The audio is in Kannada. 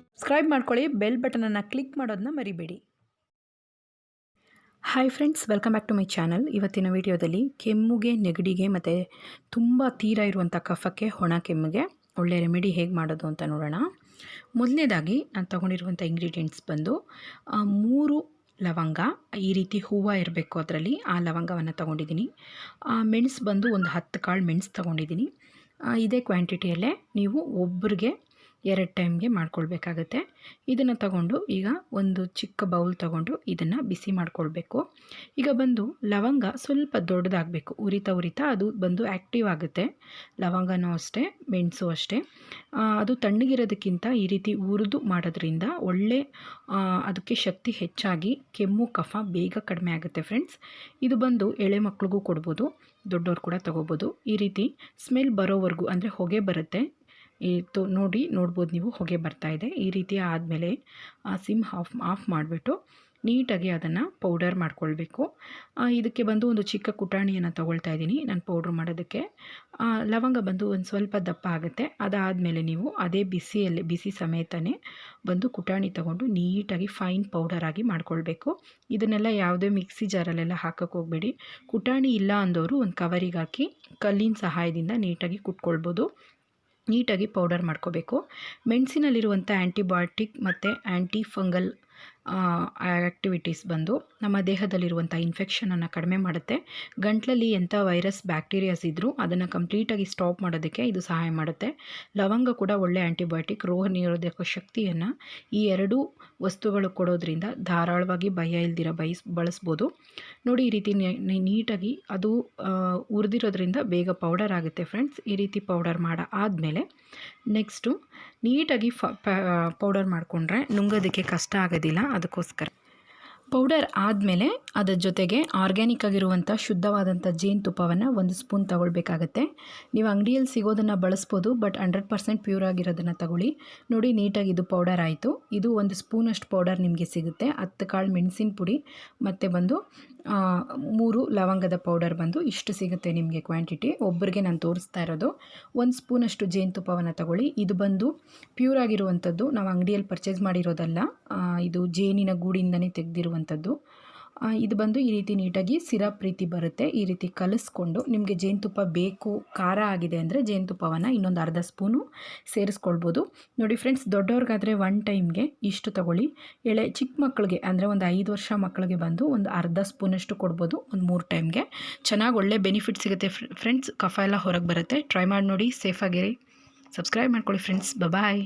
ಸಬ್ಸ್ಕ್ರೈಬ್ ಮಾಡ್ಕೊಳ್ಳಿ, ಬೆಲ್ ಬಟನನ್ನು ಕ್ಲಿಕ್ ಮಾಡೋದನ್ನ ಮರಿಬೇಡಿ. Hi friends, welcome back to my channel. ಇವತ್ತಿನ ವಿಡಿಯೋದಲ್ಲಿ ಕೆಮ್ಮಿಗೆ, ನೆಗಡಿಗೆ ಮತ್ತು ತುಂಬ ತೀರ ಇರುವಂಥ ಕಫಕ್ಕೆ, ಒಣ ಕೆಮ್ಮಿಗೆ ಒಳ್ಳೆ ರೆಮಿಡಿ ಹೇಗೆ ಮಾಡೋದು ಅಂತ ನೋಡೋಣ. ಮೊದಲನೇದಾಗಿ ನಾನು ತೊಗೊಂಡಿರುವಂಥ ಇಂಗ್ರೀಡಿಯೆಂಟ್ಸ್ ಬಂದು 3 ಲವಂಗ, ಈ ರೀತಿ ಹೂವು ಇರಬೇಕು ಅದರಲ್ಲಿ, ಆ ಲವಂಗವನ್ನು ತೊಗೊಂಡಿದ್ದೀನಿ. ಮೆಣಸು ಬಂದು ಒಂದು 10 ಕಾಳು ಮೆಣಸು ತೊಗೊಂಡಿದ್ದೀನಿ. ಇದೇ ಕ್ವಾಂಟಿಟಿಯಲ್ಲೇ ನೀವು ಒಬ್ಬರಿಗೆ 2 ಟೈಮ್ಗೆ ಮಾಡ್ಕೊಳ್ಬೇಕಾಗತ್ತೆ. ಇದನ್ನು ತಗೊಂಡು ಈಗ ಒಂದು ಚಿಕ್ಕ ಬೌಲ್ ತಗೊಂಡು ಇದನ್ನು ಬಿಸಿ ಮಾಡ್ಕೊಳ್ಬೇಕು. ಈಗ ಬಂದು ಲವಂಗ ಸ್ವಲ್ಪ ದೊಡ್ಡದಾಗಬೇಕು, ಉರಿತಾ ಅದು ಬಂದು ಆ್ಯಕ್ಟಿವ್ ಆಗುತ್ತೆ. ಲವಂಗನೂ ಅಷ್ಟೇ, ಮೆಣಸು ಅಷ್ಟೇ. ಅದು ತಣ್ಣಗಿರೋದಕ್ಕಿಂತ ಈ ರೀತಿ ಹುರಿದು ಮಾಡೋದ್ರಿಂದ ಒಳ್ಳೆ ಅದಕ್ಕೆ ಶಕ್ತಿ ಹೆಚ್ಚಾಗಿ ಕೆಮ್ಮು ಕಫ ಬೇಗ ಕಡಿಮೆ ಆಗುತ್ತೆ ಫ್ರೆಂಡ್ಸ್. ಇದು ಬಂದು ಎಳೆ ಮಕ್ಳಿಗೂ ಕೊಡ್ಬೋದು, ದೊಡ್ಡವ್ರು ಕೂಡ ತೊಗೋಬೋದು. ಈ ರೀತಿ ಸ್ಮೆಲ್ ಬರೋವರೆಗೂ, ಅಂದರೆ ಹೊಗೆ ಬರುತ್ತೆ, ನೋಡ್ಬೋದು ನೀವು, ಹೊಗೆ ಬರ್ತಾಯಿದೆ. ಈ ರೀತಿ ಆದಮೇಲೆ ಸಿಮ್ ಆಫ್ ಮಾಡಿಬಿಟ್ಟು ನೀಟಾಗಿ ಅದನ್ನು ಪೌಡರ್ ಮಾಡ್ಕೊಳ್ಬೇಕು. ಇದಕ್ಕೆ ಬಂದು ಒಂದು ಚಿಕ್ಕ ಕುಟಾಣಿಯನ್ನು ತೊಗೊಳ್ತಾ ಇದ್ದೀನಿ ನಾನು ಪೌಡ್ರ್ ಮಾಡೋದಕ್ಕೆ. ಲವಂಗ ಬಂದು ಒಂದು ಸ್ವಲ್ಪ ದಪ್ಪ ಆಗುತ್ತೆ. ಅದಾದಮೇಲೆ ನೀವು ಅದೇ ಬಿಸಿ ಸಮೇತನೇ ಬಂದು ಕುಟಾಣಿ ತೊಗೊಂಡು ನೀಟಾಗಿ ಫೈನ್ ಪೌಡರ್ ಆಗಿ ಮಾಡ್ಕೊಳ್ಬೇಕು. ಇದನ್ನೆಲ್ಲ ಯಾವುದೇ ಮಿಕ್ಸಿ ಜಾರಲ್ಲೆಲ್ಲ ಹಾಕೋಕ್ಕೆ ಹೋಗಬೇಡಿ. ಕುಟಾಣಿ ಇಲ್ಲ ಅಂದವರು ಒಂದು ಕವರಿಗೆ ಹಾಕಿ ಕಲ್ಲಿನ ಸಹಾಯದಿಂದ ನೀಟಾಗಿ ಕುಟ್ಕೊಳ್ಬೋದು. ನೀಟಾಗಿ ಪೌಡರ್ ಮಾಡ್ಕೋಬೇಕು. ಮೆಣಸಿನಲ್ಲಿರುವಂಥ ಆ್ಯಂಟಿಬಯೋಟಿಕ್ ಮತ್ತು ಆ್ಯಂಟಿ ಫಂಗಲ್ ಆ್ಯಕ್ಟಿವಿಟೀಸ್ ಬಂದು ನಮ್ಮ ದೇಹದಲ್ಲಿರುವಂಥ ಇನ್ಫೆಕ್ಷನನ್ನು ಕಡಿಮೆ ಮಾಡುತ್ತೆ. ಗಂಟಲಲ್ಲಿ ಎಂಥ ವೈರಸ್ ಬ್ಯಾಕ್ಟೀರಿಯಾಸ್ ಇದ್ದರೂ ಅದನ್ನು ಕಂಪ್ಲೀಟಾಗಿ ಸ್ಟಾಪ್ ಮಾಡೋದಕ್ಕೆ ಇದು ಸಹಾಯ ಮಾಡುತ್ತೆ. ಲವಂಗ ಕೂಡ ಒಳ್ಳೆ ಆ್ಯಂಟಿಬಯೋಟಿಕ್, ರೋಗ ನಿರೋಧಕ ಶಕ್ತಿಯನ್ನು ಈ 2 ವಸ್ತುಗಳು ಕೊಡೋದ್ರಿಂದ ಧಾರಾಳವಾಗಿ ಭಯ ಇಲ್ದಿರ ಬಳಸ್ಬೋದು. ನೋಡಿ, ಈ ರೀತಿ ನೀಟಾಗಿ ಅದು ಹುರಿದಿರೋದ್ರಿಂದ ಬೇಗ ಪೌಡರ್ ಆಗುತ್ತೆ ಫ್ರೆಂಡ್ಸ್. ಈ ರೀತಿ ಪೌಡರ್ ಆದಮೇಲೆ ನೆಕ್ಸ್ಟು ನೀಟಾಗಿ ಪೌಡರ್ ಮಾಡಿಕೊಂಡ್ರೆ ನುಂಗೋದಕ್ಕೆ ಕಷ್ಟ ಆಗೋದಿಲ್ಲ. ಅದಕ್ಕೋಸ್ಕರ ಪೌಡರ್ ಆದಮೇಲೆ ಅದರ ಜೊತೆಗೆ ಆರ್ಗ್ಯಾನಿಕ್ ಆಗಿರುವಂಥ ಶುದ್ಧವಾದಂಥ ಜೇನುತುಪ್ಪವನ್ನು 1 ಸ್ಪೂನ್ ತಗೊಳ್ಬೇಕಾಗತ್ತೆ. ನೀವು ಅಂಗಡಿಯಲ್ಲಿ ಸಿಗೋದನ್ನು ಬಳಸ್ಬೋದು, ಬಟ್ 100% ಪ್ಯೂರ್ ಆಗಿರೋದನ್ನು ತಗೊಳ್ಳಿ. ನೋಡಿ, ನೀಟಾಗಿ ಇದು ಪೌಡರ್ ಆಯಿತು. ಇದು 1 ಸ್ಪೂನಷ್ಟು ಪೌಡರ್ ನಿಮಗೆ ಸಿಗುತ್ತೆ. 10 ಕಾಳು ಮೆಣಸಿನ ಪುಡಿ ಮತ್ತು ಬಂದು 3 ಲವಂಗದ ಪೌಡರ್ ಬಂದು ಇಷ್ಟು ಸಿಗುತ್ತೆ ನಿಮಗೆ ಕ್ವಾಂಟಿಟಿ. ಒಬ್ಬರಿಗೆ ನಾನು ತೋರಿಸ್ತಾ ಇರೋದು. 1 ಸ್ಪೂನಷ್ಟು ಜೇನುತುಪ್ಪವನ್ನು ತಗೊಳ್ಳಿ. ಇದು ಬಂದು ಪ್ಯೂರ್ ಆಗಿರುವಂಥದ್ದು, ನಾವು ಅಂಗಡಿಯಲ್ಲಿ ಪರ್ಚೇಸ್ ಮಾಡಿರೋದಲ್ಲ. ಇದು ಜೇನಿನ ಗೂಡಿಂದನೇ ತೆಗೆದಿರುವಂಥದ್ದು. ಇದು ಬಂದು ಈ ರೀತಿ ನೀಟಾಗಿ ಸಿರಪ್ ರೀತಿ ಬರುತ್ತೆ. ಈ ರೀತಿ ಕಲಿಸ್ಕೊಂಡು, ನಿಮಗೆ ಜೇನುತುಪ್ಪ ಬೇಕು, ಖಾರ ಆಗಿದೆ ಅಂದರೆ ಜೇನುತುಪ್ಪವನ್ನು ಇನ್ನೊಂದು ಅರ್ಧ ಸ್ಪೂನು ಸೇರಿಸ್ಕೊಳ್ಬೋದು. ನೋಡಿ ಫ್ರೆಂಡ್ಸ್, ದೊಡ್ಡವ್ರಿಗಾದರೆ 1 ಟೈಮ್ಗೆ ಇಷ್ಟು ತಗೊಳ್ಳಿ. ಚಿಕ್ಕ ಮಕ್ಕಳಿಗೆ ಅಂದರೆ ಒಂದು 5 ವರ್ಷ ಮಕ್ಕಳಿಗೆ ಬಂದು ಒಂದು ಅರ್ಧ ಸ್ಪೂನಷ್ಟು ಕೊಡ್ಬೋದು, ಒಂದು 3 ಟೈಮ್ಗೆ. ಚೆನ್ನಾಗಿ ಒಳ್ಳೆ ಬೆನಿಫಿಟ್ ಸಿಗುತ್ತೆ ಫ್ರೆಂಡ್ಸ್. ಕಫ ಎಲ್ಲ ಹೊರಗೆ ಬರುತ್ತೆ. ಟ್ರೈ ಮಾಡಿ ನೋಡಿ, ಸೇಫಾಗಿರಿ. ಸಬ್ಸ್ಕ್ರೈಬ್ ಮಾಡ್ಕೊಳ್ಳಿ ಫ್ರೆಂಡ್ಸ್. ಬಾಯ್.